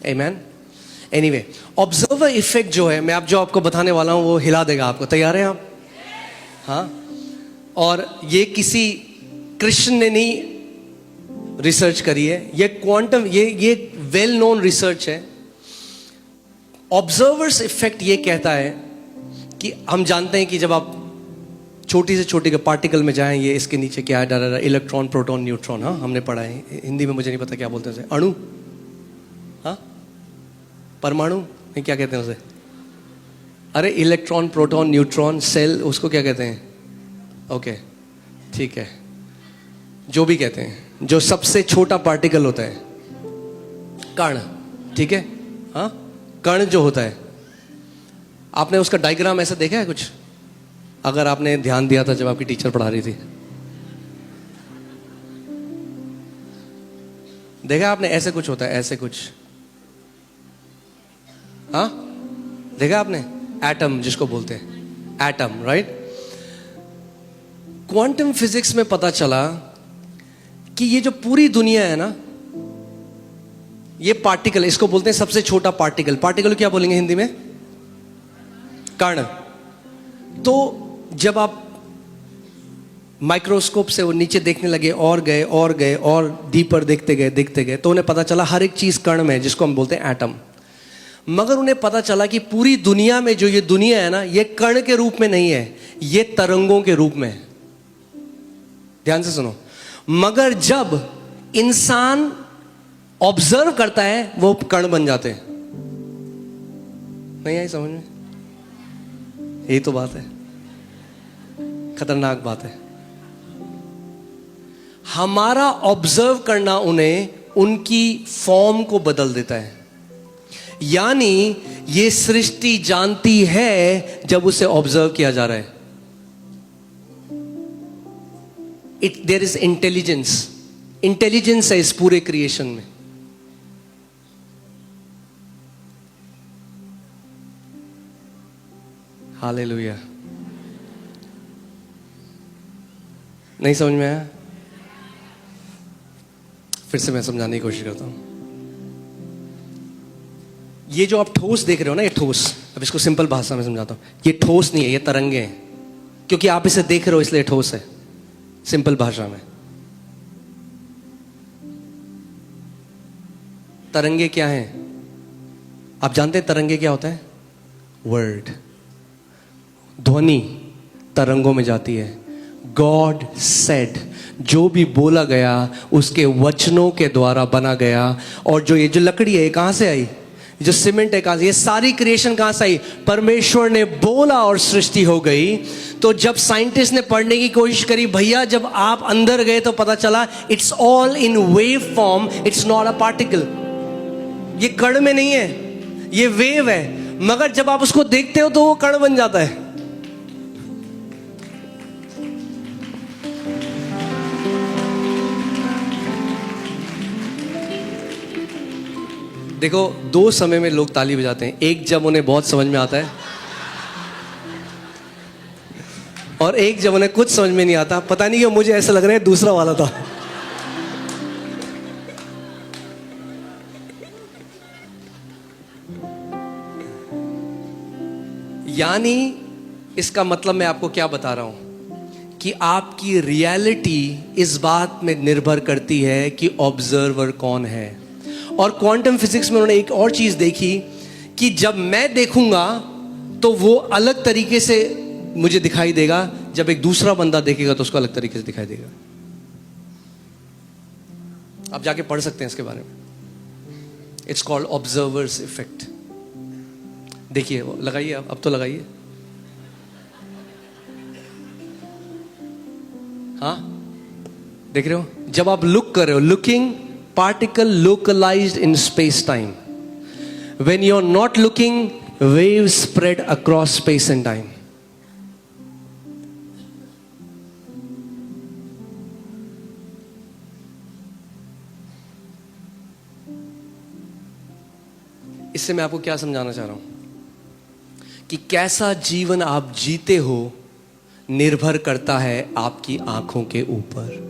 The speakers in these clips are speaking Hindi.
आमेन। एनीवे, ऑब्जर्वर इफेक्ट जो है, मैं जो आपको बताने वाला हूं वो हिला देगा आपको। तैयार हैं आप? हाँ। और ये किसी क्रिश्चियन ने नहीं रिसर्च करी है, ये क्वांटम, ये वेल नोन रिसर्च है। ऑब्जर्वर्स इफेक्ट ये कहता है कि हम जानते हैं कि जब आप छोटी से छोटी के पार्टिकल में जाएं, ये इसके नीचे क्या है, डाला इलेक्ट्रॉन, प्रोटॉन, न्यूट्रॉन। हाँ, हमने पढ़ा है हिंदी में, मुझे नहीं पता क्या बोलते हैं उसे, अणु, हाँ, परमाणु नहीं, क्या कहते हैं उसे? अरे इलेक्ट्रॉन, प्रोटॉन, न्यूट्रॉन, सेल, उसको क्या कहते हैं? ओके, ठीक है, जो भी कहते हैं, जो सबसे छोटा पार्टिकल होता है, कण, ठीक है, हाँ, कण जो होता है, आपने उसका डायग्राम ऐसा देखा है कुछ? अगर आपने ध्यान दिया था जब आपकी टीचर पढ़ा रही थी, देखा आपने? ऐसे कुछ होता है, ऐसे कुछ, हाँ, देखा आपने? एटम जिसको बोलते हैं, एटम, राइट। क्वांटम फिजिक्स में पता चला कि ये जो पूरी दुनिया है ना, ये पार्टिकल, इसको बोलते हैं सबसे छोटा पार्टिकल। पार्टिकल क्या बोलेंगे हिंदी में? कण। तो जब आप माइक्रोस्कोप से वो नीचे देखने लगे, और गए और गए और डीपर देखते गए, तो उन्हें पता चला हर एक चीज कण में, जिसको हम बोलते हैं एटम। मगर उन्हें पता चला कि पूरी दुनिया में जो ये दुनिया है ना, ये कण के रूप में नहीं है, ये तरंगों के रूप में है। ध्यान से सुनो। मगर जब इंसान ऑब्जर्व करता है, वो कण बन जाते हैं। नहीं आई समझ में? यही तो बात है, खतरनाक बात है। हमारा ऑब्जर्व करना उन्हें, उनकी फॉर्म को बदल देता है। यानी ये सृष्टि जानती है जब उसे ऑब्जर्व किया जा रहा है। देयर इज इंटेलिजेंस है इस पूरे क्रिएशन में। हालेलुया। नहीं समझ में आया? फिर से मैं समझाने की कोशिश करता हूं। ये जो आप ठोस देख रहे हो ना, ये ठोस, अब इसको सिंपल भाषा में समझाता हूं। ये ठोस नहीं है, ये तरंगे हैं, क्योंकि आप इसे देख रहे हो इसलिए ठोस है, सिंपल भाषा में। तरंगे क्या हैं? आप जानते हैं तरंगे क्या होता है? वर्ड, ध्वनि तरंगों में जाती है। गॉड सेड, जो भी बोला गया उसके वचनों के द्वारा बना गया। और जो ये जो लकड़ी है, ये कहां से आई? जो सीमेंट है कहां से? ये सारी क्रिएशन कहां से आई? परमेश्वर ने बोला और सृष्टि हो गई। तो जब साइंटिस्ट ने पढ़ने की कोशिश करी, भैया जब आप अंदर गए तो पता चला it's all in wave form, it's not a particle. ये कण में नहीं है, ये वेव है। मगर जब आप उसको देखते हो तो वो कण बन जाता है। देखो, दो समय में लोग ताली बजाते हैं। एक जब उन्हें बहुत समझ में आता है, और एक जब उन्हें कुछ समझ में नहीं आता। पता नहीं क्यों मुझे ऐसा लग रहा है दूसरा वाला था। यानी इसका मतलब मैं आपको क्या बता रहा हूं कि आपकी रियलिटी इस बात में निर्भर करती है कि ऑब्जर्वर कौन है। और क्वांटम फिजिक्स में उन्होंने एक और चीज देखी कि जब मैं देखूंगा तो वो अलग तरीके से मुझे दिखाई देगा, जब एक दूसरा बंदा देखेगा तो उसको अलग तरीके से दिखाई देगा। आप जाके पढ़ सकते हैं इसके बारे में। It's called observers effect. देखिए, लगाइए, अब तो लगाइए। हाँ, देख रहे हो? जब आप लुक कर रहे हो, looking, particle localized in space time. When you're not looking, waves spread across space and time. इससे मैं आपको क्या समझाना चाह रहा हूं कि कैसा जीवन आप जीते हो निर्भर करता है आपकी आंखों के ऊपर।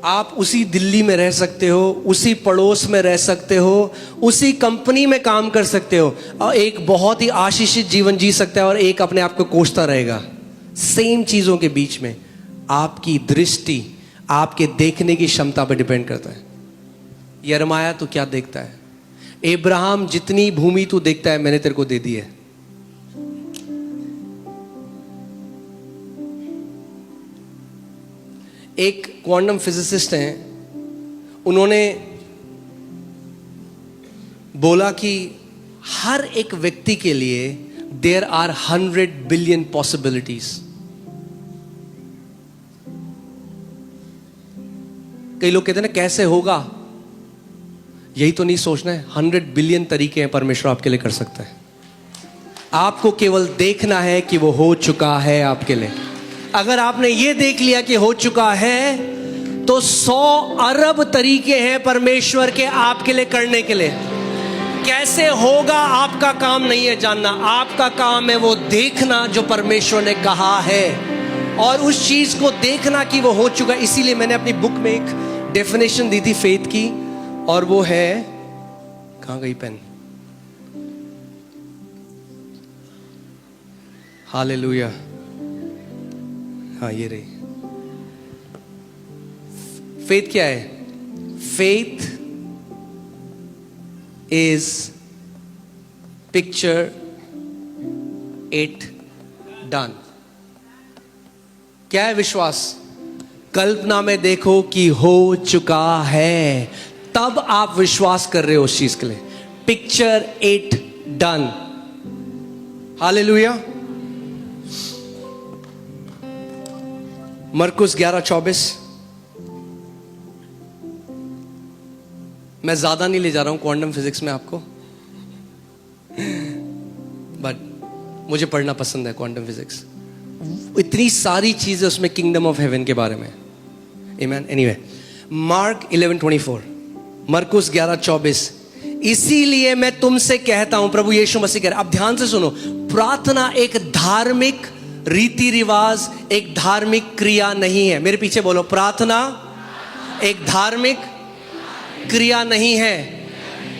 आप उसी दिल्ली में रह सकते हो, उसी पड़ोस में रह सकते हो, उसी कंपनी में काम कर सकते हो और एक बहुत ही आशीषित जीवन जी सकता है और एक अपने आप को कोसता रहेगा। सेम चीजों के बीच में आपकी दृष्टि, आपके देखने की क्षमता पर डिपेंड करता है। यिर्मयाह तू क्या देखता है? अब्राहम जितनी भूमि तू देखता है मैंने तेरे को दे दी है। एक क्वांटम फिजिसिस्ट हैं, उन्होंने बोला कि हर एक व्यक्ति के लिए देयर आर 100 बिलियन पॉसिबिलिटीज। कई लोग कहते हैं ना कैसे होगा, यही तो नहीं सोचना है। 100 बिलियन तरीके हैं परमेश्वर आपके लिए कर सकता है। आपको केवल देखना है कि वो हो चुका है आपके लिए। अगर आपने ये देख लिया कि हो चुका है तो 100 अरब तरीके हैं परमेश्वर के आपके लिए करने के लिए। कैसे होगा आपका काम नहीं है जानना, आपका काम है वो देखना जो परमेश्वर ने कहा है और उस चीज को देखना कि वो हो चुका है। इसीलिए मैंने अपनी बुक में एक डेफिनेशन दी थी फेथ की, और वो है, कहां गई पेन? हालेलुया, हाँ ये रही। फेथ क्या है? Faith is picture it done. क्या है विश्वास? कल्पना में देखो कि हो चुका है, तब आप विश्वास कर रहे हो उस चीज के लिए। Picture it done. हालेलुया। मरकुस 11:24। मैं ज्यादा नहीं ले जा रहा हूं क्वांटम फिजिक्स में आपको, बट मुझे पढ़ना पसंद है क्वांटम फिजिक्स। इतनी सारी चीजें उसमें किंगडम ऑफ हेवन के बारे में। आमीन। एनीवे, मार्क 11:24, मरकुस 11:24। इसीलिए मैं तुमसे कहता हूं, प्रभु यीशु मसीह कह रहे। अब ध्यान से सुनो, प्रार्थना एक धार्मिक रीति रिवाज, एक धार्मिक क्रिया नहीं है। मेरे पीछे बोलो, प्रार्थना एक धार्मिक क्रिया नहीं है।